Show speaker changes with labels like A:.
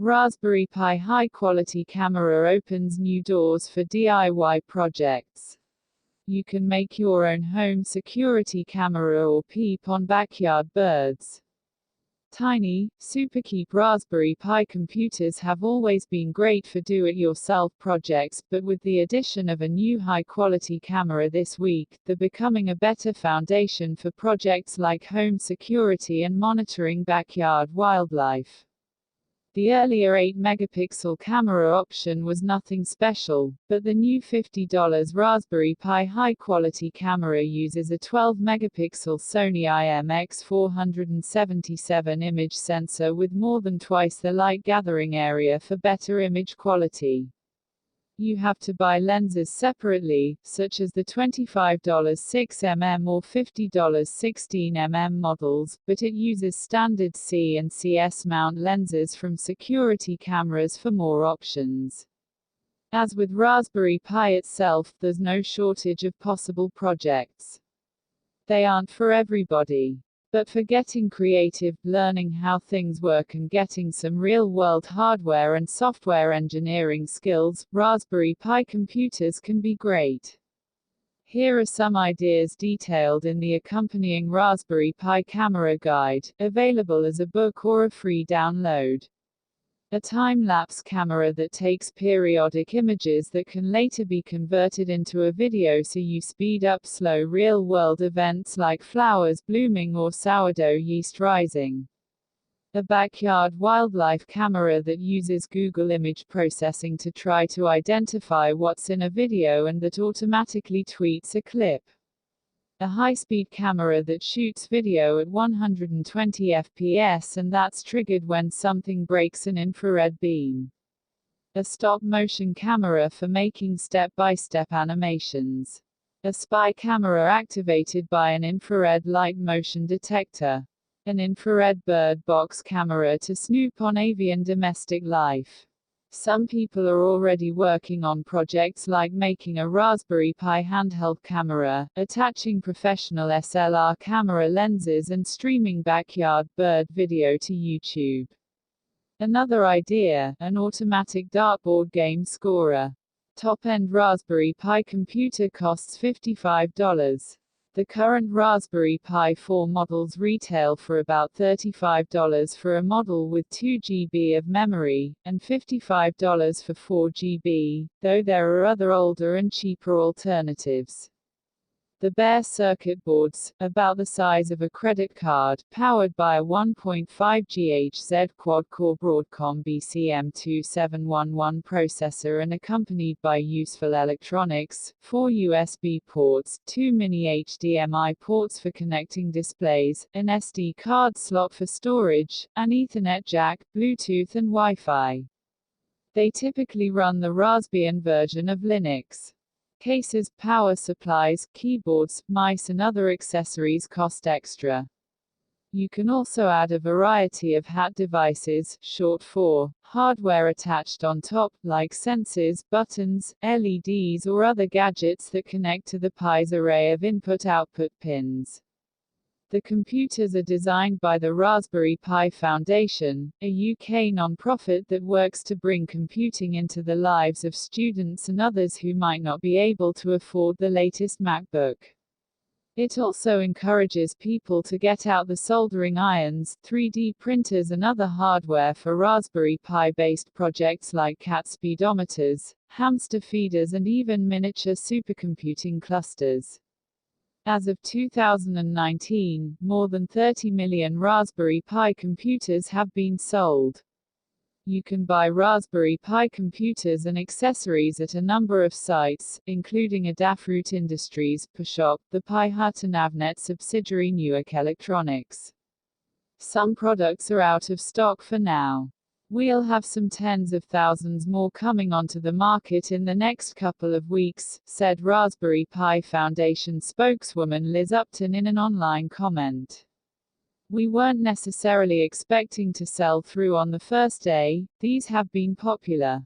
A: Raspberry Pi high-quality camera opens new doors for DIY projects. You can make your own home security camera or peep on backyard birds. Tiny, super-cheap Raspberry Pi computers have always been great for do-it-yourself projects, but with the addition of a new high-quality camera this week, they're becoming a better foundation for projects like home security and monitoring backyard wildlife. The earlier 8-megapixel camera option was nothing special, but the new $50 Raspberry Pi high-quality camera uses a 12-megapixel Sony IMX477 image sensor with more than twice the light gathering area for better image quality. You have to buy lenses separately, such as the $25 6mm or $50 16mm models, but it uses standard C and CS mount lenses from security cameras for more options. As with Raspberry Pi itself, there's no shortage of possible projects. They aren't for everybody. But for getting creative, learning how things work and getting some real-world hardware and software engineering skills, Raspberry Pi computers can be great. Here are some ideas detailed in the accompanying Raspberry Pi camera guide, available as a book or a free download. A time-lapse camera that takes periodic images that can later be converted into a video so you speed up slow real-world events like flowers blooming or sourdough yeast rising. A backyard wildlife camera that uses Google image processing to try to identify what's in a video and that automatically tweets a clip. A high-speed camera that shoots video at 120 fps and that's triggered when something breaks an infrared beam. A stop-motion camera for making step-by-step animations. A spy camera activated by an infrared light motion detector. An infrared bird box camera to snoop on avian domestic life. Some people are already working on projects like making a Raspberry Pi handheld camera, attaching professional SLR camera lenses and streaming backyard bird video to YouTube. Another idea, an automatic dartboard game scorer. Top-end Raspberry Pi computer costs $55. The current Raspberry Pi 4 models retail for about $35 for a model with 2 GB of memory, and $55 for 4 GB, though there are other older and cheaper alternatives. The bare circuit boards, about the size of a credit card, powered by a 1.5 GHz quad-core Broadcom BCM2711 processor and accompanied by useful electronics, 4 USB ports, 2 mini HDMI ports for connecting displays, an SD card slot for storage, an Ethernet jack, Bluetooth and Wi-Fi. They typically run the Raspbian version of Linux. Cases, power supplies, keyboards, mice and other accessories cost extra. You can also add a variety of HAT devices, short for hardware attached on top, like sensors, buttons, LEDs or other gadgets that connect to the Pi's array of input-output pins. The computers are designed by the Raspberry Pi Foundation, a UK non-profit that works to bring computing into the lives of students and others who might not be able to afford the latest MacBook. It also encourages people to get out the soldering irons, 3D printers and other hardware for Raspberry Pi-based projects like cat speedometers, hamster feeders and even miniature supercomputing clusters. As of 2019, more than 30 million Raspberry Pi computers have been sold. You can buy Raspberry Pi computers and accessories at a number of sites, including Adafruit Industries, PiShop, the Pi Hut and Avnet subsidiary Newark Electronics. Some products are out of stock for now. We'll have some tens of thousands more coming onto the market in the next couple of weeks, said Raspberry Pi Foundation spokeswoman Liz Upton in an online comment. We weren't necessarily expecting to sell through on the first day, these have been popular.